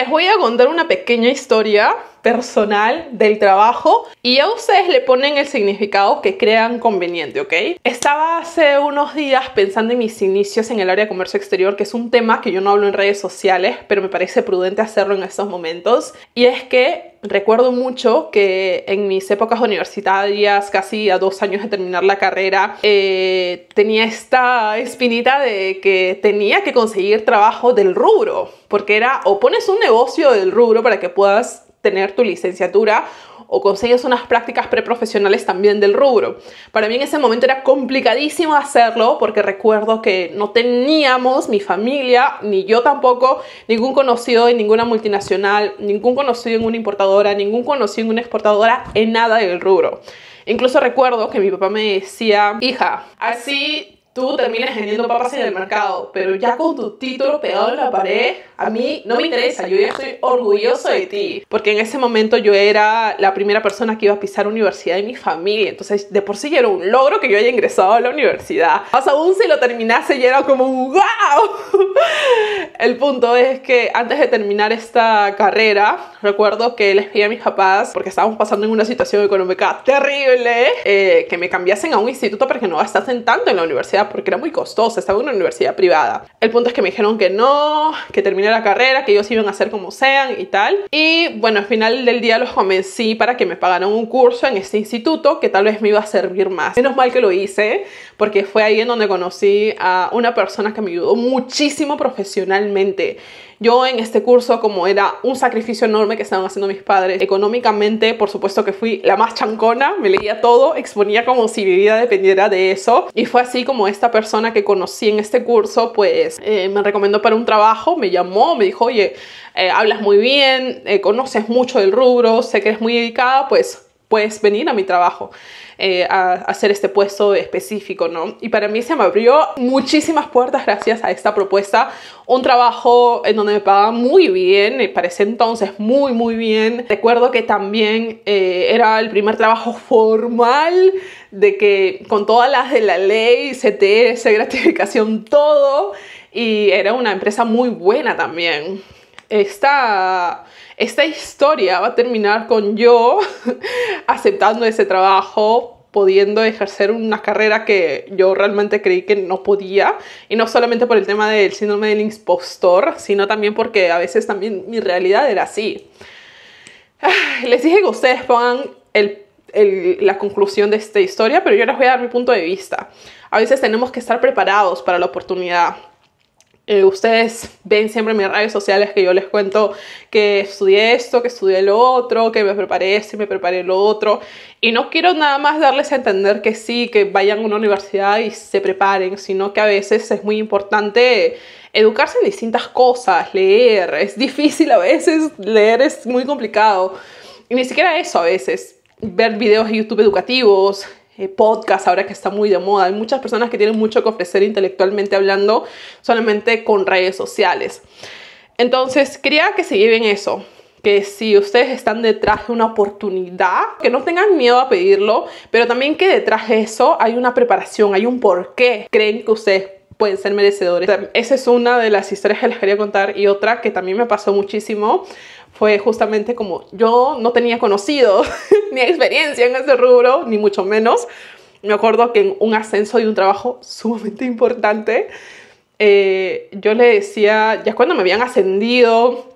Les voy a contar una pequeña historia personal del trabajo y a ustedes le ponen el significado que crean conveniente, ¿ok? Estaba hace unos días pensando en mis inicios en el área de comercio exterior, que es un tema que yo no hablo en redes sociales, pero me parece prudente hacerlo en estos momentos. Y es que recuerdo mucho que en mis épocas universitarias, casi a 2 años de terminar la carrera, tenía esta espinita de que tenía que conseguir trabajo del rubro, porque era o pones un negocio del rubro para que puedas tener tu licenciatura o consigues unas prácticas preprofesionales también del rubro. Para mí en ese momento era complicadísimo hacerlo porque recuerdo que no teníamos, mi familia, ni yo tampoco, ningún conocido en ninguna multinacional, ningún conocido en una importadora, ningún conocido en una exportadora, en nada del rubro. Incluso recuerdo que mi papá me decía: hija, así tú terminas vendiendo papas en el mercado, pero ya con tu título pegado en la pared, a mí no me interesa, yo ya estoy orgulloso de ti. Porque en ese momento yo era la primera persona que iba a pisar universidad de mi familia, entonces de por sí ya era un logro que yo haya ingresado a la universidad. Más aún si lo terminase ya era como un ¡wow! El punto es que antes de terminar esta carrera, recuerdo que les pedí a mis papás, porque estábamos pasando en una situación económica terrible, que me cambiasen a un instituto para que no gastasen tanto en la universidad, porque era muy costosa, estaba en una universidad privada. El punto es que me dijeron que no, que terminé la carrera, que ellos iban a hacer como sean y tal. Y bueno, al final del día los convencí para que me pagaran un curso en este instituto que tal vez me iba a servir más. Menos mal que lo hice, porque fue ahí en donde conocí a una persona que me ayudó muchísimo profesionalmente. Yo en este curso, como era un sacrificio enorme que estaban haciendo mis padres, económicamente, por supuesto que fui la más chancona, me leía todo, exponía como si mi vida dependiera de eso. Y fue así como esta persona que conocí en este curso, pues me recomendó para un trabajo, me llamó, me dijo: oye, hablas muy bien, conoces mucho del rubro, sé que eres muy dedicada, pues puedes venir a mi trabajo. A hacer este puesto específico, ¿no? Y para mí se me abrió muchísimas puertas gracias a esta propuesta. Un trabajo en donde me pagaban muy bien, para ese entonces muy bien. Recuerdo que también era el primer trabajo formal, de que con todas las de la ley, CTS, gratificación, todo. Y era una empresa muy buena también. Esta historia va a terminar con yo aceptando ese trabajo, pudiendo ejercer una carrera que yo realmente creí que no podía, y no solamente por el tema del síndrome del impostor, sino también porque a veces también mi realidad era así. Les dije que ustedes pongan la conclusión de esta historia, pero yo les voy a dar mi punto de vista. A veces tenemos que estar preparados para la oportunidad. Ustedes ven siempre en mis redes sociales que yo les cuento que estudié esto, que estudié lo otro, que me preparé esto y me preparé lo otro. Y no quiero nada más darles a entender que sí, que vayan a una universidad y se preparen, sino que a veces es muy importante educarse en distintas cosas, leer. Es difícil a veces, leer es muy complicado. Y ni siquiera eso a veces. Ver videos de YouTube educativos, podcast ahora que está muy de moda. Hay muchas personas que tienen mucho que ofrecer intelectualmente hablando solamente con redes sociales. Entonces quería que se lleven eso, que si ustedes están detrás de una oportunidad, que no tengan miedo a pedirlo, pero también que detrás de eso hay una preparación, hay un porqué creen que ustedes pueden ser merecedores. Esa es una de las historias que les quería contar. Y otra que también me pasó muchísimo fue justamente como yo no tenía conocido ni experiencia en ese rubro, ni mucho menos. Me acuerdo que en un ascenso de un trabajo sumamente importante, yo le decía, ya cuando me habían ascendido,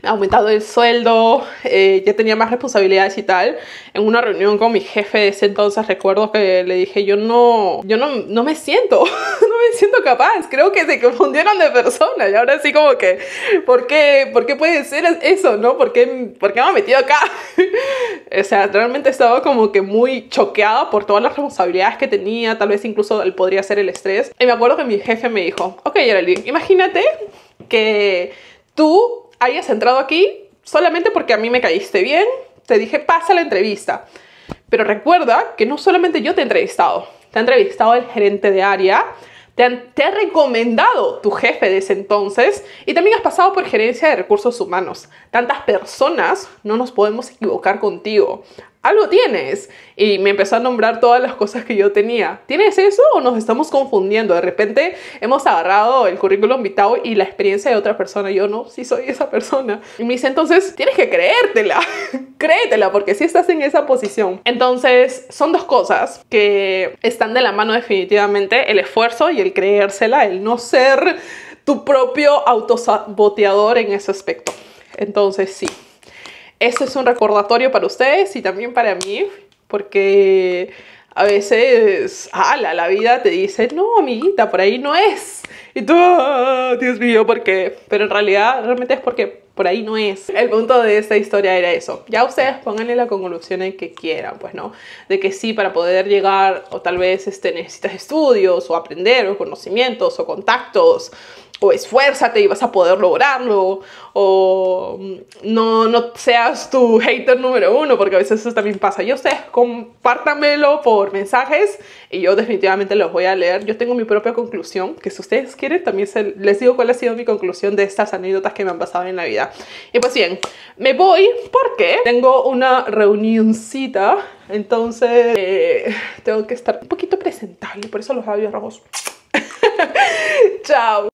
aumentado el sueldo, ya tenía más responsabilidades y tal, en una reunión con mi jefe de ese entonces recuerdo que le dije: yo no me siento no me siento capaz, creo que se confundieron de persona. Y ahora sí como que ¿por qué puede ser eso, no? ¿Por qué me ha metido acá? O sea, realmente estaba como que muy choqueada por todas las responsabilidades que tenía, tal vez incluso podría ser el estrés. Y me acuerdo que mi jefe me dijo: ok, Geraldine, imagínate que tú hayas entrado aquí solamente porque a mí me caíste bien, te dije pasa la entrevista, pero recuerda que no solamente yo te he entrevistado, te ha entrevistado el gerente de área, te ha recomendado tu jefe de ese entonces, y también has pasado por gerencia de recursos humanos. Tantas personas, no nos podemos equivocar contigo. algo tienes. Y me empezó a nombrar todas las cosas que yo tenía. ¿Tienes eso o nos estamos confundiendo? De repente hemos agarrado el currículum vitae y la experiencia de otra persona. Y yo no, sí soy esa persona. Y me dice, entonces tienes que creértela. Créetela porque sí estás en esa posición. Entonces son dos cosas que están de la mano definitivamente. El esfuerzo y el creérsela. El no ser tu propio autosaboteador en ese aspecto. Entonces sí. Eso es un recordatorio para ustedes y también para mí, porque a veces la vida te dice, no, amiguita, por ahí no es. Y tú, Dios mío, ¿por qué? Pero en realidad, realmente es porque por ahí no es. El punto de esta historia era eso. Ya ustedes pónganle la conclusión en que quieran, pues, ¿no? De que sí, para poder llegar, o tal vez necesitas estudios, o aprender, o conocimientos, o contactos, o esfuérzate y vas a poder lograrlo, o no seas tu hater número uno, porque a veces eso también pasa. Y ustedes compártanmelo por mensajes y yo definitivamente los voy a leer. Yo tengo mi propia conclusión, que si ustedes quieren también les digo cuál ha sido mi conclusión de estas anécdotas que me han pasado en la vida. Y pues bien, me voy porque tengo una reunioncita, entonces tengo que estar un poquito presentable, por eso los labios rojos. Chao.